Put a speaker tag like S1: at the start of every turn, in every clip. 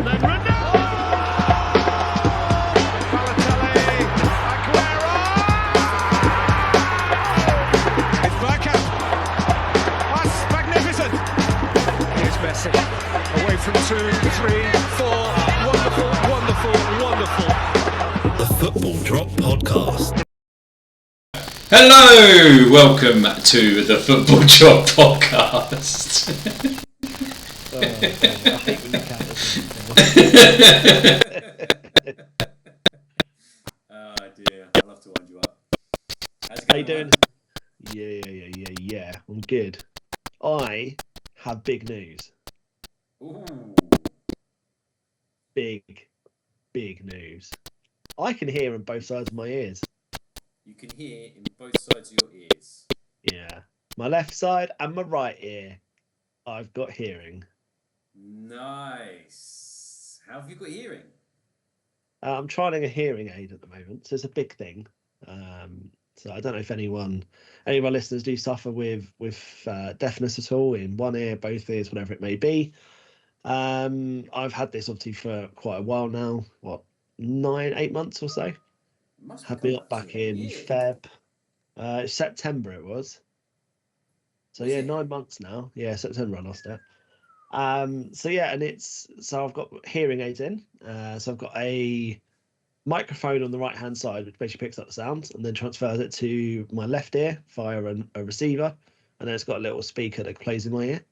S1: then Ronaldo! Balotelli, Aguero! It's Bergkamp. That's magnificent. Here's Messi. Away from 2, 3, 4. Wonderful, wonderful, wonderful.
S2: The Football Drop Podcast.
S3: Hello, welcome to the Football Drop Podcast.
S4: I hate when you count.
S3: Oh dear, I'll have to wind you up.
S4: How you doing? Yeah. I'm good. I have big news.
S3: Ooh.
S4: Big news. I can hear on both sides of my ears.
S3: You can hear in both sides of your ears.
S4: Yeah. My left side and my right ear. I've got hearing.
S3: Nice. How have you got hearing?
S4: I'm trying a hearing aid at the moment, so it's a big thing. So I don't know if any of our listeners do suffer with deafness at all in one ear, both ears, whatever it may be. I've had this obviously for quite a while now. What, 8 months or so? Had me up back in Feb. September it was. So yeah, 9 months now. Yeah, September I lost it. So I've got hearing aids in. So I've got a microphone on the right hand side which basically picks up the sound and then transfers it to my left ear via a receiver, and then it's got a little speaker that plays in my ear.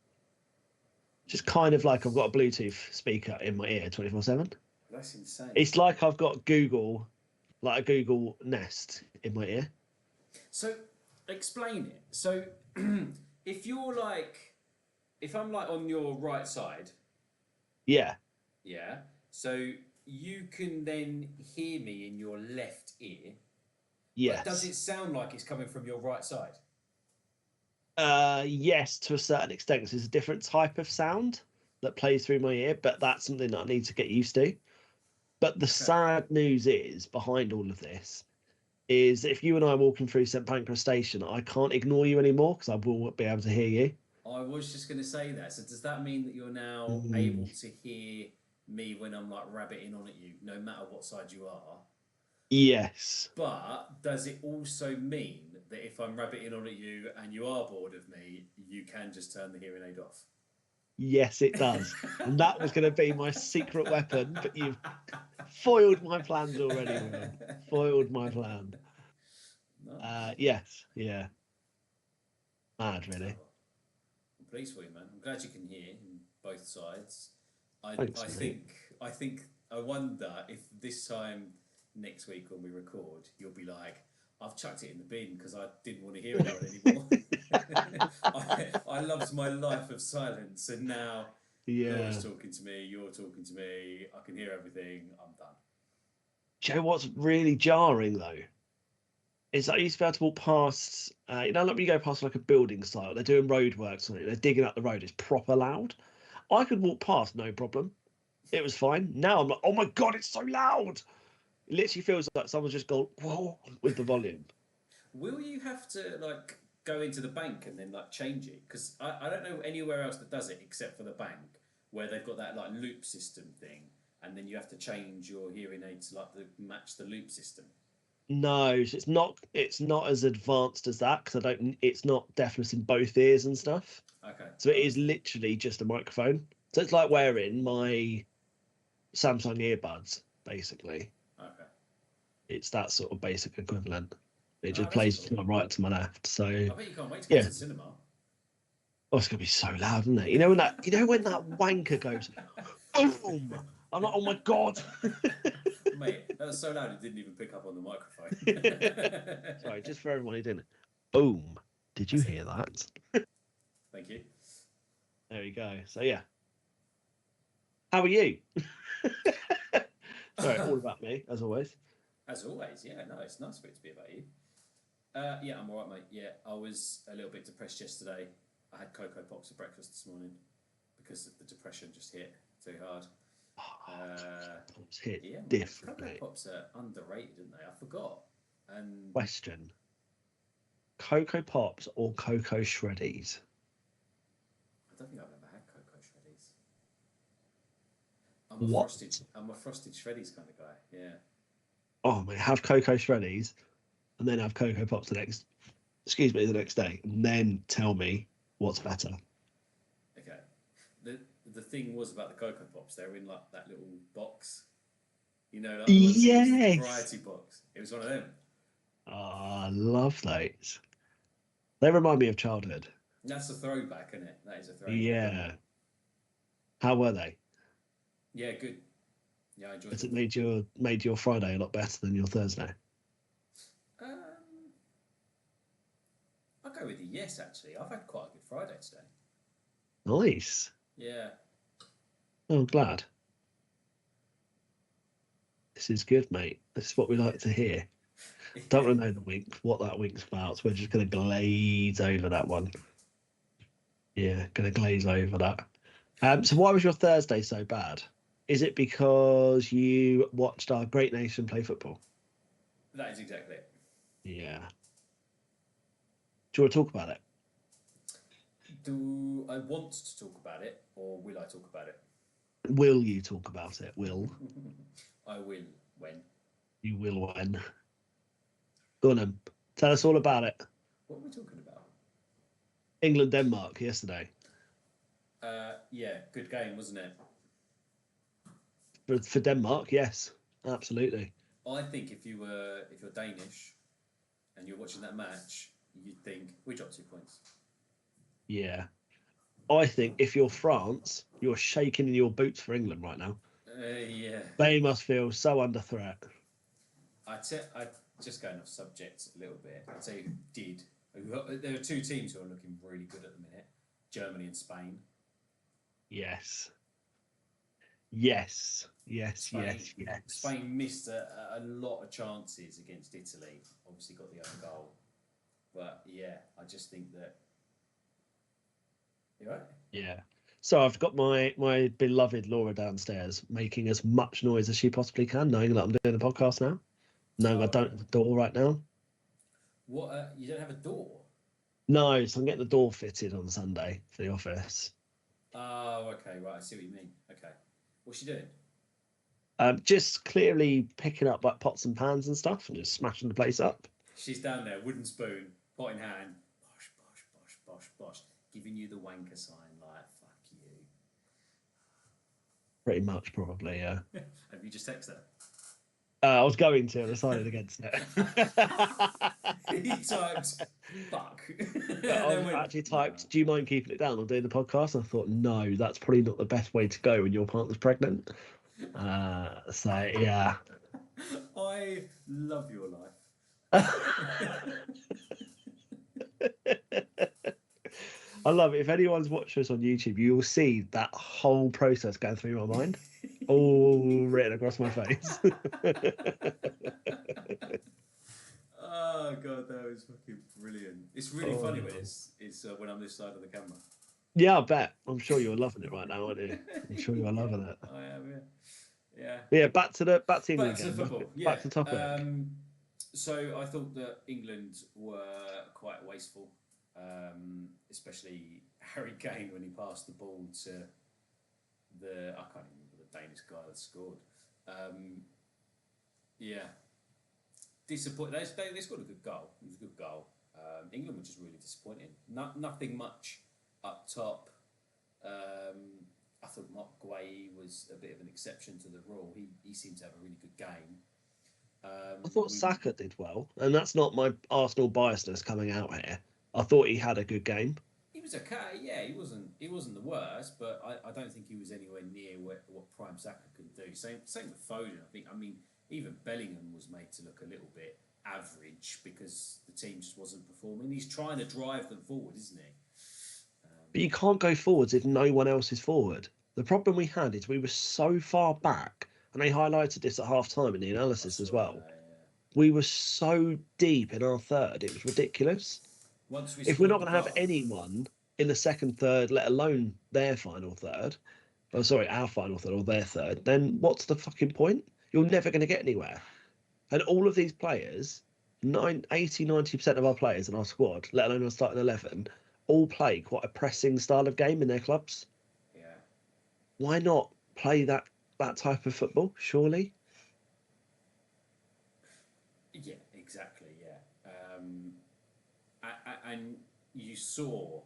S4: Just kind of like I've got a Bluetooth speaker in my ear 24/7.
S3: That's insane.
S4: It's like I've got Google, like a Google Nest in my ear.
S3: So explain it. So if I'm like on your right side.
S4: Yeah.
S3: Yeah. So you can then hear me in your left ear.
S4: Yes.
S3: But does it sound like it's coming from your right side?
S4: Yes, to a certain extent. It's a different type of sound that plays through my ear, but that's something that I need to get used to. But the sad news is, behind all of this, is if you and I are walking through St Pancras Station, I can't ignore you anymore because I will be able to hear you.
S3: I was just going to say that. So does that mean that you're now able to hear me when I'm like rabbiting on at you, no matter what side you are?
S4: Yes.
S3: But does it also mean that if I'm rabbiting on at you and you are bored of me, you can just turn the hearing aid off?
S4: Yes, it does. And that was going to be my secret weapon, but you've foiled my plans already, man. Foiled my plan.
S3: Nice.
S4: Yes, yeah. Mad, really.
S3: I'm pleased for you, man. I'm glad you can hear in both sides. I wonder if this time next week when we record, you'll be like, I've chucked it in the bin because I didn't want to hear anyone anymore. I loved my life of silence, and now Laura's talking to me, you're talking to me, I can hear everything, I'm done.
S4: Do you know what's really jarring though? Is that I used to be able to walk past, like when you go past like a building site, they're doing road works on it, they're digging up the road, it's proper loud. I could walk past, no problem. It was fine. Now I'm like, oh my God, it's so loud. It literally feels like someone's just gone, whoa, with the volume.
S3: Will you have to like go into the bank and then like change it? Because I don't know anywhere else that does it except for the bank, where they've got that like loop system thing, and then you have to change your hearing aid to like match the loop system.
S4: No, so it's not as advanced as that because it's not deafness in both ears and stuff.
S3: Okay.
S4: So it is literally just a microphone. So it's like wearing my Samsung earbuds, basically.
S3: Okay.
S4: It's that sort of basic equivalent. It just plays
S3: cool.
S4: from my right to my left. So
S3: I bet you can't wait to go to the cinema.
S4: Oh, it's gonna be so loud, isn't it? You know when that wanker goes, boom! I'm like, oh my God.
S3: Mate, that was so loud it didn't even pick up on the microphone.
S4: Sorry, just for everyone who didn't. Boom. Did you hear that?
S3: Thank you.
S4: There you go. So yeah. How are you? Sorry, all about me, as always.
S3: As always, yeah, no, it's nice for it to be about you. Yeah, I'm alright, mate. Yeah, I was a little bit depressed yesterday. I had Cocoa Pops for breakfast this morning because the depression just hit too hard.
S4: Pops hit
S3: Yeah,
S4: differently.
S3: Cocoa Pops are underrated, aren't they? I forgot. And
S4: Question: Cocoa Pops or Cocoa Shreddies?
S3: I don't think I've ever had Cocoa Shreddies. I'm a frosted shreddies kind of guy. Yeah.
S4: Oh mate, have cocoa shreddies, and then have cocoa pops the next day, and then tell me what's better.
S3: Okay. The thing was about the cocoa pops. They were in like that little box. You know, like the ones that used the variety box. It was one of them.
S4: Oh, I love those. They remind me of childhood.
S3: That's a throwback, isn't it? That is a throwback.
S4: Yeah. How were they?
S3: Yeah, good. Yeah, I enjoyed
S4: Has
S3: them.
S4: it made your Friday a lot better than your Thursday?
S3: I'll go with a yes, actually. I've had quite a good Friday today.
S4: Nice.
S3: Yeah.
S4: Oh, I'm glad. This is good, mate. This is what we like to hear. Don't want to know the wink, what that wink's about. So we're just going to glaze over that one. Yeah, going to glaze over that. So why was your Thursday so bad? Is it because you watched our great nation play football?
S3: That is exactly it.
S4: Yeah. Do you want to talk about it?
S3: Do I want to talk about it, or will I talk about it?
S4: Will you talk about it? Will.
S3: I will. When?
S4: You will when. Go on then. Tell us all about it.
S3: What are we talking about?
S4: England-Denmark yesterday.
S3: Yeah, good game, wasn't it?
S4: For Denmark, yes. Absolutely.
S3: I think if you're Danish and you're watching that match, you'd think we dropped 2 points.
S4: Yeah. I think if you're France, you're shaking in your boots for England right now.
S3: Yeah.
S4: They must feel so under threat.
S3: I just going off subject a little bit. I'd say who did. There are two teams who are looking really good at the minute: Germany and Spain.
S4: Yes. Yes.
S3: Spain missed a lot of chances against Italy. Obviously got the own goal. But yeah, I just think that. You right?
S4: Yeah. So I've got my beloved Laura downstairs making as much noise as she possibly can, knowing that I'm doing the podcast now. No, I don't have a door right now.
S3: What? You don't have a door?
S4: No, so I'm getting the door fitted on Sunday for the office.
S3: Oh, okay, right. I see what you mean. Okay. What's she doing?
S4: Just clearly picking up like pots and pans and stuff and just smashing the place up.
S3: She's down there, wooden spoon, pot in hand, bosh, bosh, bosh, bosh, bosh, giving you the wanker sign, like, fuck you.
S4: Pretty much, probably, yeah.
S3: Have you just texted her?
S4: I was going to, I decided against it.
S3: He typed, fuck.
S4: I actually typed, do you mind keeping it down or doing the podcast? I thought, no, that's probably not the best way to go when your partner's pregnant. So, yeah.
S3: I love your life.
S4: I love it. If anyone's watched us on YouTube, you will see that whole process going through my mind, all written across my face.
S3: Oh god, that was fucking brilliant. It's really funny when it's when I'm this side of the camera.
S4: Yeah, I bet. I'm sure you're loving it right now, aren't you? I'm sure you're loving it.
S3: I am, yeah.
S4: Yeah, back to England
S3: Back
S4: again.
S3: to football.
S4: Back to topic.
S3: So I thought that England were quite wasteful, especially Harry Kane when he passed the ball to I can't even remember the Danish guy that scored. Yeah. Disappointing. They scored a good goal. It was a good goal. England were just really disappointing. Nothing much up top. I thought Mark Guay was a bit of an exception to the rule. He seemed to have a really good game.
S4: I thought Saka did well, and that's not my Arsenal biasness coming out here. I thought he had a good game.
S3: He was okay, yeah. He wasn't the worst, but I don't think he was anywhere near what prime Saka could do. Same with Foden. I mean, even Bellingham was made to look a little bit average because the team just wasn't performing. He's trying to drive them forward, isn't he?
S4: But you can't go forwards if no one else is forward. The problem we had is we were so far back, and they highlighted this at half time in the analysis as well.
S3: Yeah.
S4: We were so deep in our third, it was ridiculous. If we're not going to have anyone in the second third, let alone their final third, our final third or their third, then what's the fucking point? You're never going to get anywhere. And all of these players, 80-90% of our players in our squad, let alone our starting 11, all play quite a pressing style of game in their clubs.
S3: Yeah.
S4: Why not play that that type of football, surely.
S3: Yeah, exactly. Yeah, and you saw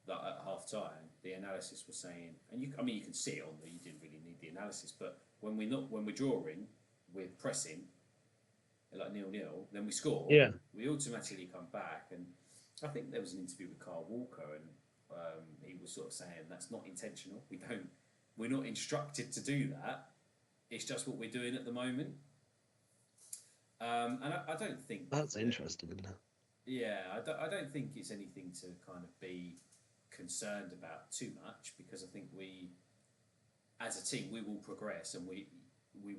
S3: that at half time, the analysis was saying, and you can see it on there. You didn't really need the analysis, but when we're drawing, we're pressing like 0-0, then we score.
S4: Yeah.
S3: We automatically come back, and I think there was an interview with Carl Walker, and he was sort of saying that's not intentional. We're not instructed to do that. It's just what we're doing at the moment. And I don't think
S4: That's interesting, isn't it?
S3: Yeah, I don't think it's anything to kind of be concerned about too much, because I think we, as a team, we will progress and we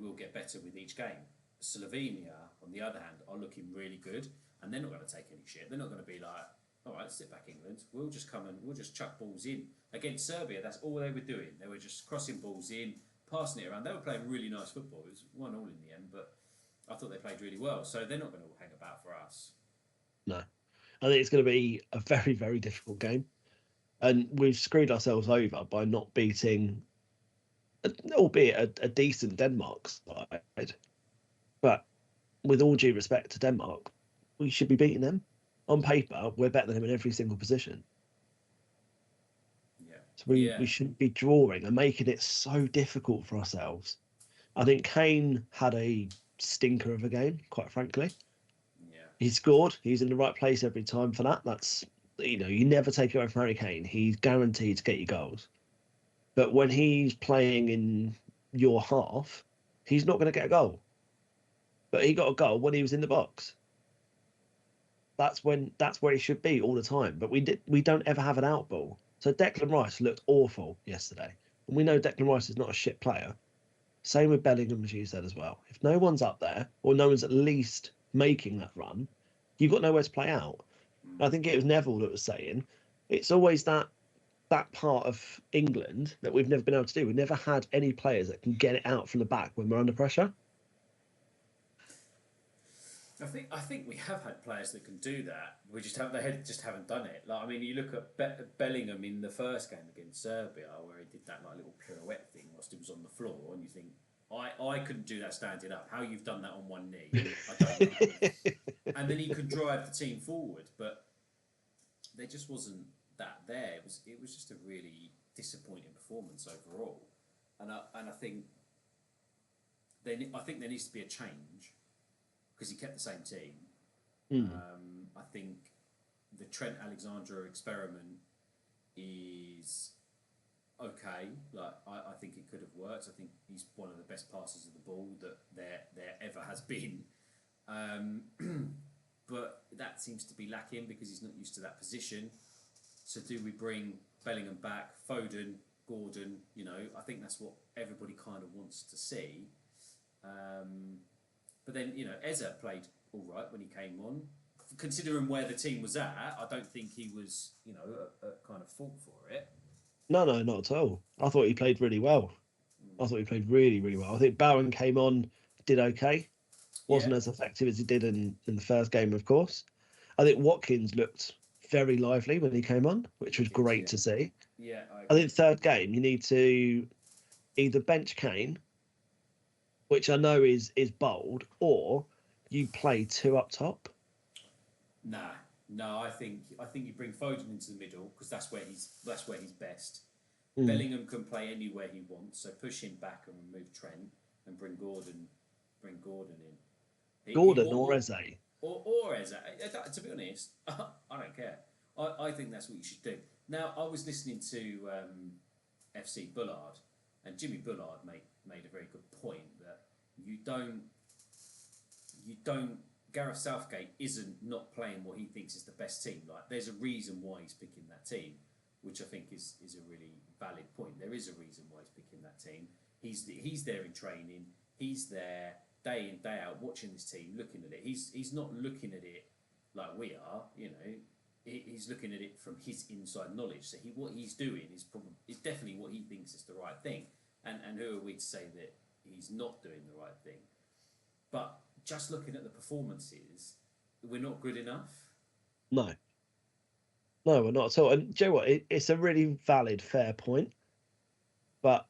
S3: will get better with each game. Slovenia, on the other hand, are looking really good, and they're not going to take any shit. They're not going to be like, all right, sit back, England. We'll just come and we'll just chuck balls in. Against Serbia, that's all they were doing. They were just crossing balls in, passing it around. They were playing really nice football. It was 1-1 in the end, but I thought they played really well. So they're not going to hang about for us.
S4: No. I think it's going to be a very, very difficult game. And we've screwed ourselves over by not beating, albeit a decent Denmark side. But with all due respect to Denmark, we should be beating them. On paper, we're better than them in every single position.
S3: Yeah.
S4: So we shouldn't be drawing and making it so difficult for ourselves. I think Kane had a stinker of a game, quite frankly.
S3: Yeah.
S4: He scored. He's in the right place every time for that. That's, you never take it away from Harry Kane. He's guaranteed to get you goals. But when he's playing in your half, he's not going to get a goal. But he got a goal when he was in the box. That's where he should be all the time. But we don't ever have an out ball. So Declan Rice looked awful yesterday. And we know Declan Rice is not a shit player. Same with Bellingham, as you said as well. If no one's up there, or no one's at least making that run, you've got nowhere to play out. I think it was Neville that was saying it's always that part of England that we've never been able to do. We've never had any players that can get it out from the back when we're under pressure.
S3: I think we have had players that can do that. We just haven't done it. Like, I mean, you look at Bellingham in the first game against Serbia, where he did that like little pirouette thing whilst he was on the floor, and you think, I couldn't do that standing up. How you've done that on one knee, I don't know. And then he could drive the team forward, but there just wasn't that there. It was just a really disappointing performance overall, and I think there needs to be a change, because he kept the same team. I think the Trent Alexander experiment is okay. Like, I think it could have worked. I think he's one of the best passers of the ball that there ever has been. But that seems to be lacking because he's not used to that position. So do we bring Bellingham back, Foden, Gordon? I think that's what everybody kind of wants to see. But then, Eze played all right when he came on. Considering where the team was at, I don't think he was, a kind of fault for it.
S4: No, not at all. I thought he played really well. I thought he played really, really well. I think Bowen came on, did okay. Wasn't as effective as he did in the first game, of course. I think Watkins looked very lively when he came on, which was great to see.
S3: Yeah,
S4: I think third game, you need to either bench Kane, which I know is bold, or you play two up top.
S3: No, I think you bring Foden into the middle, because that's where he's best. Bellingham can play anywhere he wants, so push him back and remove Trent and bring Gordon in.
S4: Or Eze.
S3: Or Eze. To be honest, I don't care. I think that's what you should do. Now, I was listening to FC Bullard, and Jimmy Bullard made a very good point that you don't. Gareth Southgate isn't not playing what he thinks is the best team. Like, there's a reason why he's picking that team, which I think is a really valid point. There is a reason why he's picking that team. He's there in training. He's there day in, day out, watching this team, looking at it. He's not looking at it like we are. He's looking at it from his inside knowledge. So what he's doing is definitely what he thinks is the right thing. And who are we to say that he's not doing the right thing? But just looking at the performances, we're not good enough.
S4: No, we're not at all. And do you know what? It's a really valid, fair point. But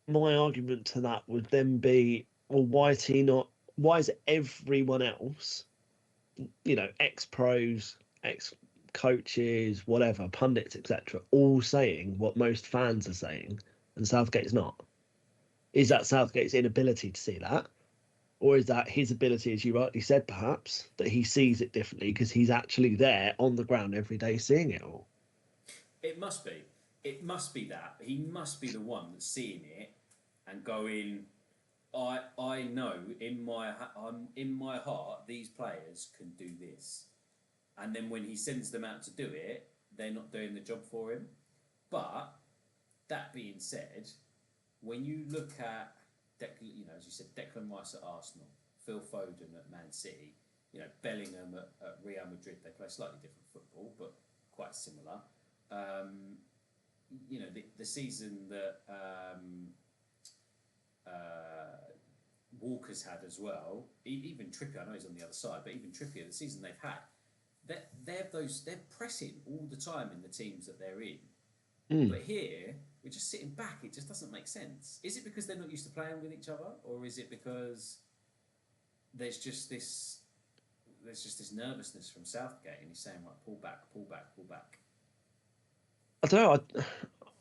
S4: my argument to that would then be, well, why is he not? Why is everyone else, ex-pros, ex-coaches, whatever, pundits, etc., all saying what most fans are saying, and Southgate's not? Is that Southgate's inability to see that? Or is that his ability, as you rightly said, perhaps, that he sees it differently because he's actually there on the ground every day seeing it all?
S3: It must be. It must be that. He must be the one that's seeing it and going, I know in my heart these players can do this. And then when he sends them out to do it, they're not doing the job for him. But that being said, when you look at as you said, Declan Rice at Arsenal, Phil Foden at Man City, Bellingham at Real Madrid, they play slightly different football, but quite similar. The season that Walker's had as well, even Trippier, I know he's on the other side, but even Trippier, the season they've had, they're pressing all the time in the teams that they're in. But here, we're just sitting back. It just doesn't make sense. Is it because they're not used to playing with each other, or is it because there's just this nervousness from Southgate, and he's saying, "Right, pull back, pull back, pull back."
S4: I don't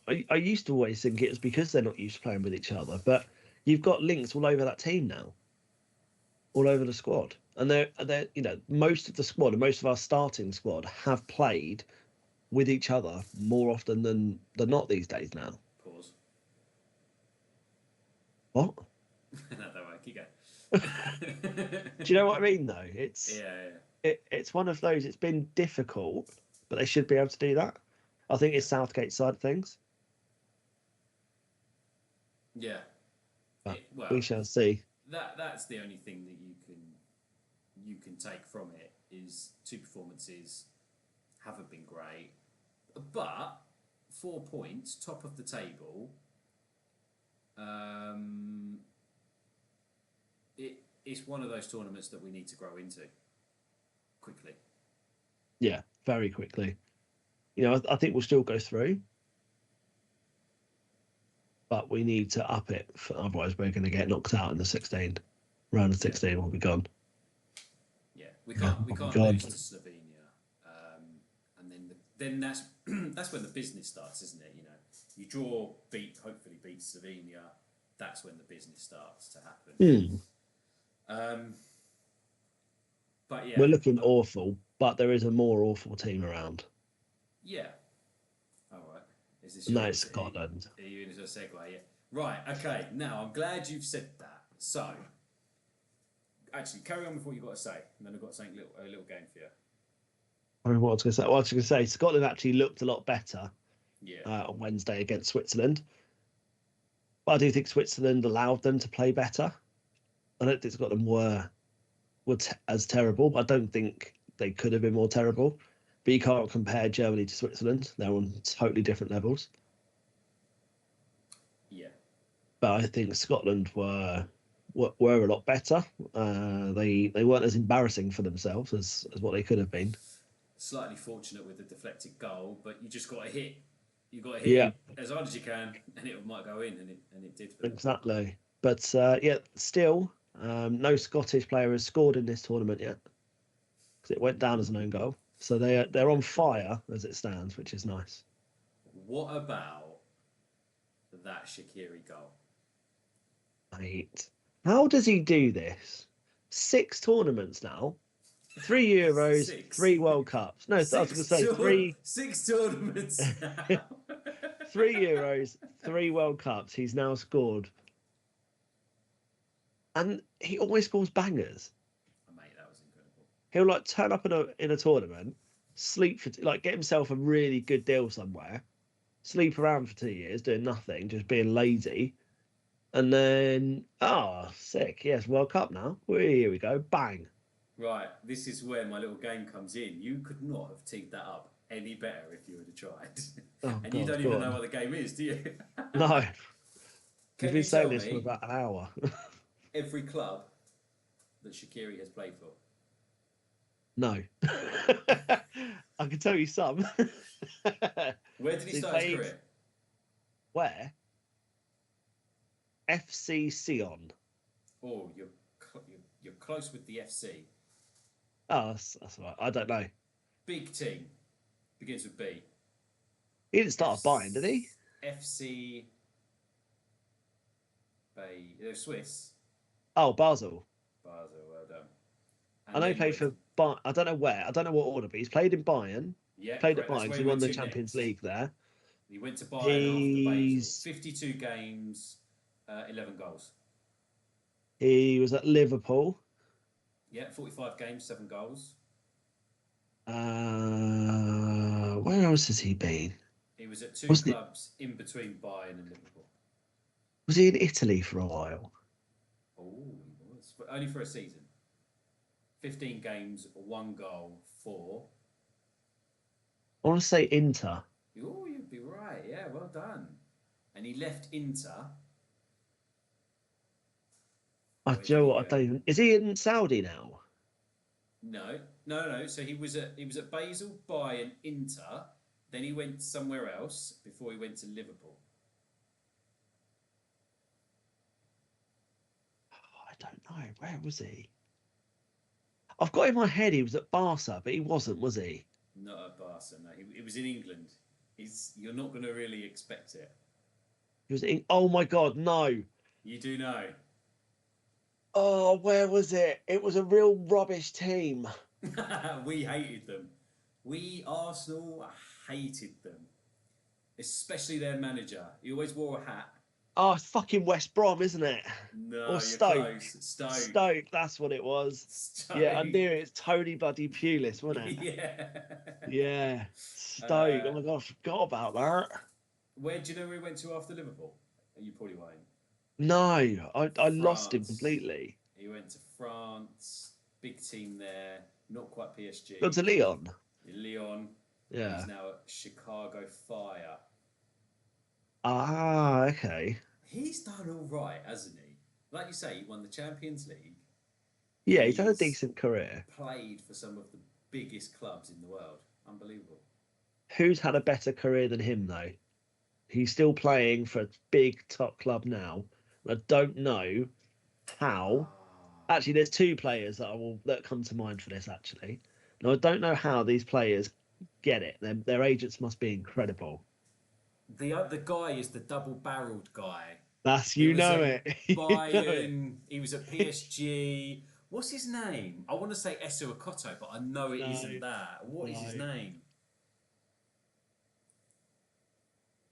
S4: know. I used to always think it was because they're not used to playing with each other, but you've got links all over that team now, all over the squad, and they're most of the squad and most of our starting squad have played with each other more often than not these days now.
S3: Pause.
S4: What?
S3: No, don't worry, keep going.
S4: Do you know what I mean, though? It's it's one of those. It's been difficult, but they should be able to do that. I think it's Southgate's side of things.
S3: Yeah.
S4: We shall see.
S3: That's the only thing that you can take from it is 2 performances haven't been great, but 4 points, top of the table. It's one of those tournaments that we need to grow into quickly.
S4: Yeah, very quickly. I think we'll still go through, but we need to up it. Otherwise, we're going to get knocked out in the 16. Round of 16, we'll be gone.
S3: Yeah, we can't lose to Slovenia, and then that's that's when the business starts, isn't it? You hopefully beat Slovenia. That's when the business starts to happen. But yeah,
S4: we're looking awful, but there is a more awful team around.
S3: Yeah. All right. Is this
S4: no, it's Scotland.
S3: Are you into a segue? Yeah. Right. Okay. Now I'm glad you've said that. So, actually, carry on with what you've got to say, and then I've got something a little game for you.
S4: I mean, what I was going to say. Scotland actually looked a lot better.
S3: Yeah.
S4: On Wednesday against Switzerland, but I do think Switzerland allowed them to play better. I don't think Scotland were as terrible. I don't think they could have been more terrible. But you can't compare Germany to Switzerland. They're on totally different levels.
S3: Yeah.
S4: But I think Scotland were a lot better. They weren't as embarrassing for themselves as what they could have been.
S3: Slightly fortunate with the deflected goal, but you just got to hit. You got to hit as hard as you can, and it might go in, and it did.
S4: Exactly. But still, no Scottish player has scored in this tournament yet because it went down as an own goal. So they're on fire as it stands, which is nice.
S3: What about that Shaqiri goal?
S4: Mate, how does he do this? 6 tournaments now, 3 Euros, 3 World Cups. No, I was going to say 3.
S3: 6 tournaments now.
S4: 3 Euros, 3 World Cups. He's now scored, and he always scores bangers.
S3: Mate, that was incredible.
S4: He'll turn up in a tournament, sleep for get himself a really good deal somewhere, sleep around for 2 years doing nothing, just being lazy, and then sick. Yes, World Cup now. Here we go, bang.
S3: Right, this is where my little game comes in. You could not have teed that up any better if you would have tried. And you don't even know what the game is, do you?
S4: No.
S3: Can
S4: You've been saying this for about an hour.
S3: Every club that Shaqiri has played for?
S4: No. I can tell you some.
S3: Where did he start his career?
S4: Where? FC Sion.
S3: Oh, you're close with the FC.
S4: Oh, that's all right. I don't know.
S3: Big team begins with B.
S4: He didn't start buying, did he?
S3: FC Bay. They're Swiss.
S4: Oh, Basel.
S3: Basel, well done. And
S4: I know he
S3: then
S4: played for Bayern. I don't know where. I don't know what order, but he's played in Bayern.
S3: Yeah,
S4: Played
S3: correct.
S4: at
S3: That's
S4: Bayern.
S3: where
S4: He
S3: he
S4: won
S3: went
S4: the
S3: to
S4: Champions
S3: next.
S4: League there.
S3: He went to Bayern after
S4: He's...
S3: Basel. 52 games, 11 goals.
S4: He was at Liverpool.
S3: Yeah, 45 games, 7 goals.
S4: Where else has he been?
S3: He was at 2
S4: Was it-
S3: clubs in between Bayern and Liverpool.
S4: Was he in Italy for a while?
S3: Oh, he was. But only for a season. 15 games, 1 goal, 4.
S4: I want to say Inter.
S3: Oh, you'd be right. Yeah, well done. And he left Inter.
S4: I
S3: Where
S4: do you know
S3: did he
S4: what? I
S3: go?
S4: don't even... Is he in Saudi now?
S3: No. So he was at Basel, Bayern, Inter. Then he went somewhere else before he went to Liverpool.
S4: I don't know. Where was he? I've got in my head he was at Barca, but he wasn't, was he?
S3: Not at Barca. No, he was in England. You're not going to really expect it.
S4: He was in... Oh my God, no.
S3: You do know.
S4: Oh, where was it? It was a real rubbish team.
S3: We hated them. We, Arsenal, hated them. Especially their manager. He always wore a hat.
S4: Oh, it's fucking West Brom, isn't it?
S3: No,
S4: Or
S3: you're
S4: Stoke.
S3: close. Stoke.
S4: Stoke, that's what it was.
S3: Stoke.
S4: Yeah, I knew it. It's Tony Bloody Pulis, wasn't it?
S3: Yeah.
S4: Yeah. Stoke. Oh my God, I forgot about that.
S3: Where do you know where he went to after Liverpool? You probably won't.
S4: No, I lost him
S3: France.
S4: completely.
S3: He went to France. Big team there. Not quite PSG.
S4: Got to Leon.
S3: Lyon.
S4: Yeah.
S3: He's now at Chicago Fire.
S4: Ah, okay.
S3: He's done all right, hasn't he? Like you say, he won the Champions League.
S4: Yeah, he's had a decent career.
S3: Played for some of the biggest clubs in the world. Unbelievable.
S4: Who's had a better career than him, though? He's still playing for a big top club now. I don't know how. Actually, there's 2 players that come to mind for this, actually. Now, I don't know how these players get it. Their agents must be incredible.
S3: The guy is the double-barreled guy.
S4: That's,
S3: He
S4: you
S3: was
S4: know
S3: at
S4: it. You know it.
S3: Bayern. He was at PSG. What's his name? I want to say Esu Akoto, but I know it isn't that. What is his name?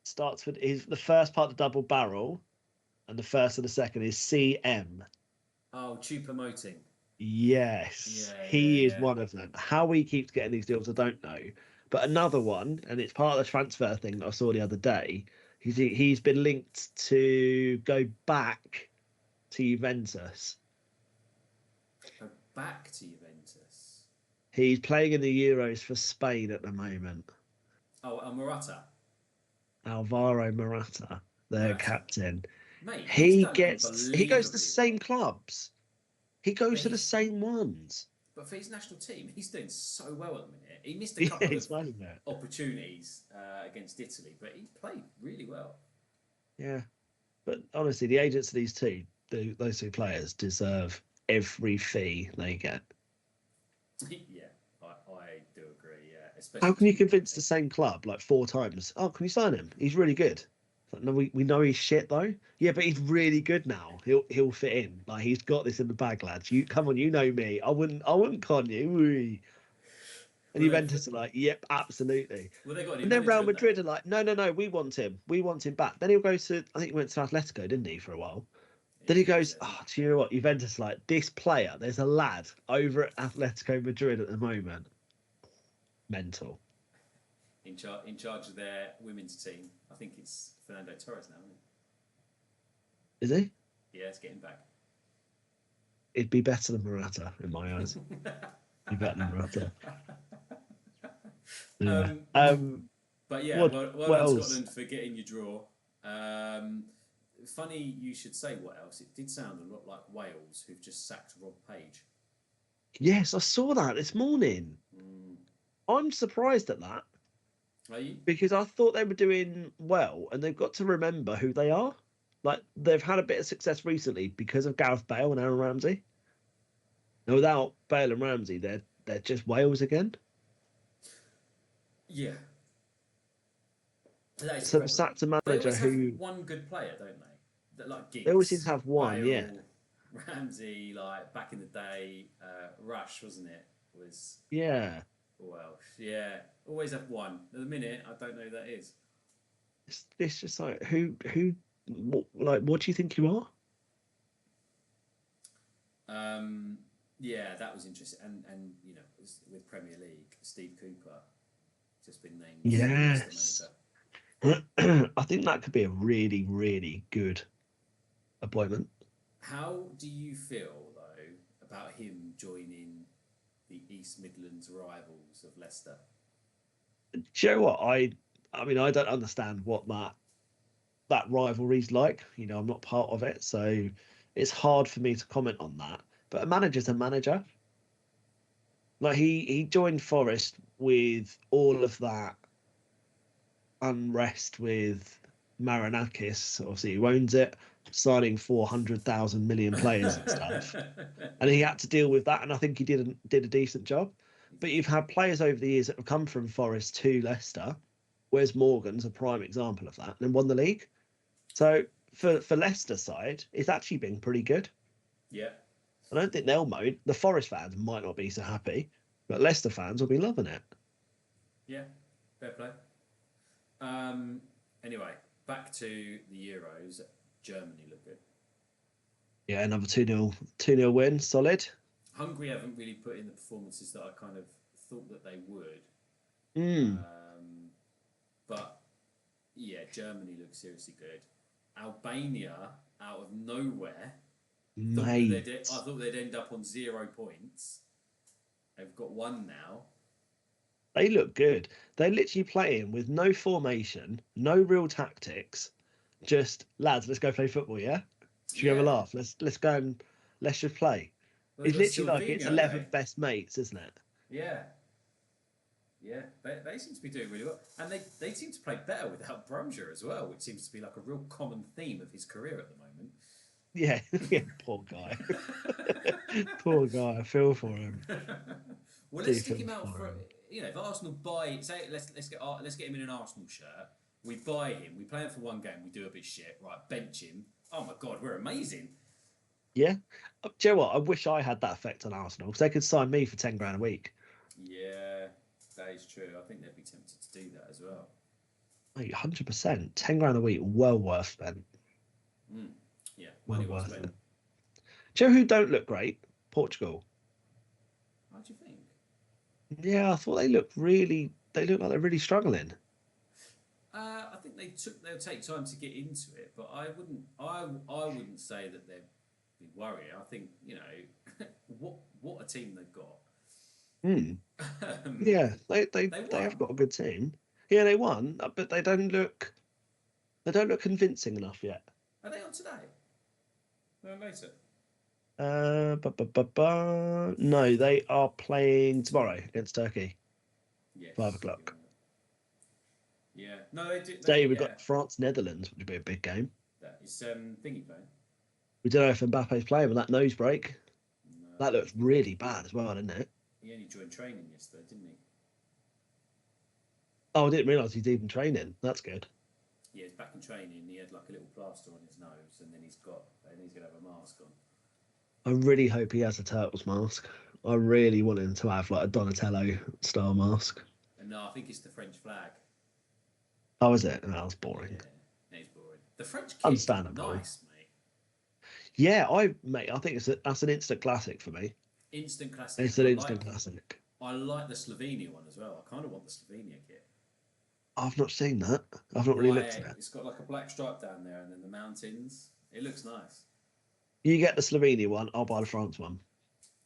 S4: Starts with the first part of the double barrel, and the first and the second is CM.
S3: Oh, Choupo-Moting.
S4: Yes,
S3: Yeah,
S4: he
S3: yeah,
S4: is
S3: yeah.
S4: one of them. How he keeps getting these deals, I don't know. But another one, and it's part of the transfer thing that I saw the other day. He's been linked to go back to Juventus.
S3: Go back to Juventus.
S4: He's playing in the Euros for Spain at the moment.
S3: Oh, Morata.
S4: Alvaro Morata, their
S3: Morata.
S4: captain.
S3: Mate,
S4: He
S3: he's done
S4: goes to the
S3: unbelievably
S4: same
S3: well.
S4: clubs. He goes to the
S3: he's-
S4: same ones.
S3: But for his national team, he's doing so well at the minute. He missed a
S4: Yeah,
S3: couple
S4: it's
S3: of
S4: funny, isn't it?
S3: opportunities against Italy, but he played really well.
S4: Yeah, but honestly, the agents of these those 2 players deserve every fee they get.
S3: Yeah, I do agree. Yeah, especially.
S4: How can you convince the same club like 4 times? Oh, can we sign him? He's really good. It's like, no, we know he's shit though. Yeah, but he's really good now. He'll fit in. Like he's got this in the bag, lads. You come on, you know me. I wouldn't con you. Wee. And
S3: Well,
S4: Juventus are like, yep, absolutely.
S3: Well, they got a new
S4: And then
S3: manager,
S4: Real
S3: haven't they?
S4: Madrid are like, no, we want him. We want him back. Then he'll go to, I think he went to Atletico, didn't he, for a while? Then he goes, oh, do you know what? Juventus like, this player, there's a lad over at Atletico Madrid at the moment. Mental.
S3: In charge of their women's team. I think it's Fernando Torres now, isn't
S4: Is he?
S3: it? Yeah, it's getting back.
S4: It'd be better than Morata, in my eyes. Be better than Morata. Yeah.
S3: But yeah,
S4: What
S3: well done
S4: else?
S3: Scotland for getting your draw. Funny you should say what else. It did sound a lot like Wales, who've just sacked Rob Page.
S4: Yes, I saw that this morning. I'm surprised at that
S3: Are you?
S4: because I thought they were doing well, and they've got to remember who they are. like they've had a bit of success recently because of Gareth Bale and Aaron Ramsey. And without Bale and Ramsey, they're just Wales again.
S3: Yeah. That is the
S4: So they
S3: problem.
S4: sacked a
S3: They
S4: manager
S3: always have
S4: who
S3: one good player, don't they? That, like
S4: they always seem
S3: Giggs,
S4: to have one,
S3: Bale,
S4: yeah.
S3: Ramsey, like back in the day, Rush, wasn't it? Was
S4: Yeah.
S3: Welsh. Yeah. Always have one. At the minute, I don't know who that is.
S4: It's just like what do you think you are?
S3: Yeah, that was interesting. And you know, with Premier League, Steve Cooper just been named
S4: Yes.
S3: manager.
S4: I think that could be a really, really good appointment.
S3: How do you feel though about him joining the East Midlands rivals of Leicester?
S4: Do you know what? I mean, I don't understand what that rivalry's like. You know, I'm not part of it, so it's hard for me to comment on that. But a manager's a manager. Like he joined Forest with all of that unrest with Marinakis. Obviously, he owns it, signing 400,000 million players and stuff, and he had to deal with that. And I think he did a decent job. But you've had players over the years that have come from Forest to Leicester. Wes Morgan's a prime example of that, and won the league. So for Leicester side, it's actually been pretty good.
S3: Yeah.
S4: I don't think they'll moan. The Forest fans might not be so happy, but Leicester fans will be loving it.
S3: Yeah, fair play. Anyway, back to the Euros. Germany look good.
S4: Yeah, another 2-0 win, solid.
S3: Hungary haven't really put in the performances that I kind of thought that they would.
S4: Mm.
S3: But yeah, Germany looks seriously good. Albania, out of nowhere, I thought they'd end up on 0 points. They've got 1 now.
S4: They look good. They're literally playing with no formation, no real tactics. Just lads, let's go play football. Yeah, should we have a laugh? Let's go and let's just play.
S3: Well,
S4: It's literally like it's
S3: Silvinho,
S4: 11 best mates, isn't it?
S3: Yeah. Yeah, they seem to be doing really well. And they seem to play better without Bromsher as well, which seems to be like a real common theme of his career at the moment.
S4: Yeah, yeah, poor guy. Poor guy. I feel for him.
S3: Well, let's stick him out for if Arsenal buy let's get him in an Arsenal shirt. We buy him, we play him for 1 game, we do a bit shit, right? Bench him. Oh my god, we're amazing.
S4: Yeah. Do you know what? I wish I had that effect on Arsenal because they could sign me for 10 grand a week.
S3: Yeah, that is true. I think they'd be tempted to do that as well.
S4: 100%. 10 grand a week, well worth spent.
S3: Yeah,
S4: Well
S3: money well
S4: worth
S3: spent.
S4: it. Do you know who don't look great? Portugal.
S3: How do you think?
S4: Yeah, I thought they look like they're really struggling.
S3: I think they'll take time to get into it, but I wouldn't say that they'd be worried. I think what a team they've got.
S4: Yeah, they have got a good team. Yeah, they won, but they don't look convincing enough yet.
S3: Are they on today? No, later.
S4: No, they are playing tomorrow against Turkey.
S3: Yes.
S4: 5 o'clock.
S3: Yeah. No, they do.
S4: Today we've got France Netherlands, which would be a big game.
S3: That is thingy playing.
S4: We don't know if Mbappe's playing with that nose break.
S3: No,
S4: That looks really bad as well, doesn't it?
S3: he only joined training yesterday, didn't he?
S4: Oh, I didn't realise he's even training. That's good.
S3: Yeah, he's back in training. He had like a little plaster on his nose, and then he's gonna have a mask on.
S4: I really hope he has a Turtles mask. I really want him to have like a Donatello style mask.
S3: And no, I think it's the French flag.
S4: Oh, is it? That was boring.
S3: Yeah, it's boring. The French kick,
S4: Understandable.
S3: nice, mate.
S4: Yeah, I think that's an instant classic for me.
S3: Instant classic.
S4: It's an instant classic.
S3: I like the Slovenia one as well. I kind of want the Slovenia kit.
S4: I've not seen that. I've not really looked at it.
S3: It's got like a black stripe down there, and then the mountains. It looks nice.
S4: You get the Slovenia one. I'll buy the France one.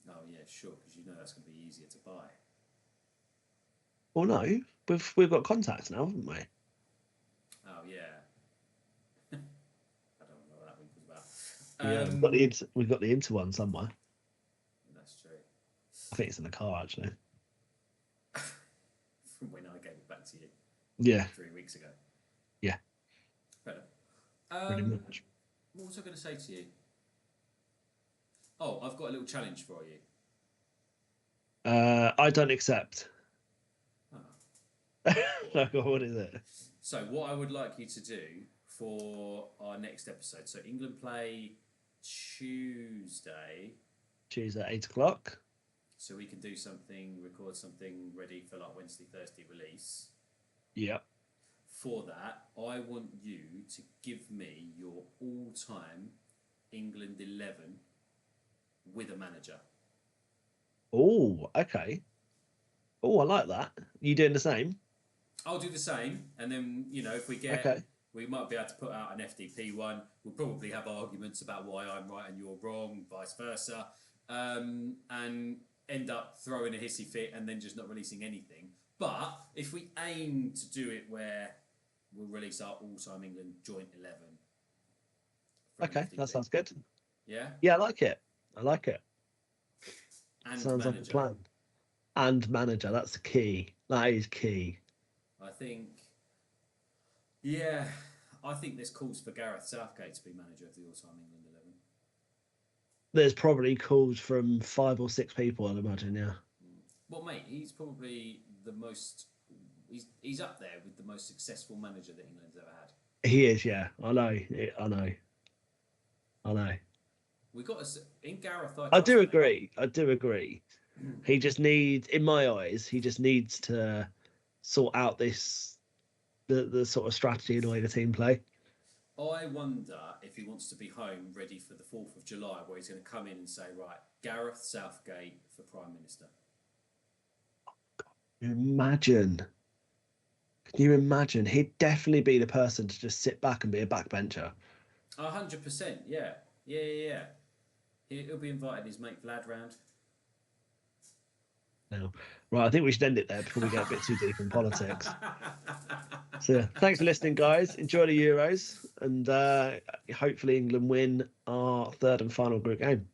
S3: Oh yeah, sure, because you know that's going to be easier to buy.
S4: Well, no, we've got contacts now, haven't we?
S3: Oh yeah. I don't know what that one was about.
S4: Yeah, we've got the Inter one somewhere.
S3: That's true.
S4: I think it's in the car actually.
S3: From when I gave it back to you.
S4: Yeah.
S3: 3 weeks ago.
S4: Yeah.
S3: Better.
S4: Pretty much.
S3: What was I going to say to you? Oh, I've got a little challenge for you.
S4: I don't accept.
S3: Oh.
S4: What is it?
S3: So what I would like you to do for our next episode. So England play Tuesday.
S4: Tuesday, 8:00.
S3: So we can do something, record something ready for like Wednesday, Thursday release.
S4: Yep.
S3: For that, I want you to give me your all-time England 11 with a manager.
S4: Oh, okay. Oh, I like that. You doing the same?
S3: I'll do the same, and then if we get,
S4: Okay.
S3: we might be able to put out an FDP one. We'll probably have arguments about why I'm right and you're wrong, vice versa, and end up throwing a hissy fit and then just not releasing anything. But if we aim to do it where we'll release our all-time England joint 11.
S4: Okay, that sounds good.
S3: Yeah.
S4: Yeah, I like it.
S3: And
S4: Sounds
S3: manager.
S4: like a plan. And manager, that's the key. That is key.
S3: I think there's calls for Gareth Southgate to be manager of the all-time England 11.
S4: There's probably calls from 5 or 6 people, I'd imagine, yeah.
S3: Well, mate, he's probably the most... He's up there with the most successful manager that England's ever had.
S4: He is, yeah. I know.
S3: We got in Gareth.
S4: I do agree. He just needs, in my eyes, to sort out the sort of strategy and the way the team play.
S3: I wonder if he wants to be home ready for the 4th of July, where he's going to come in and say, right, Gareth Southgate for Prime Minister.
S4: Can you imagine? He'd definitely be the person to just sit back and be a backbencher.
S3: 100%, yeah. He'll be inviting his mate Vlad round.
S4: No. Right, I think we should end it there before we get a bit too deep in politics. So yeah, thanks for listening, guys. Enjoy the Euros, and hopefully England win our 3rd and final group game.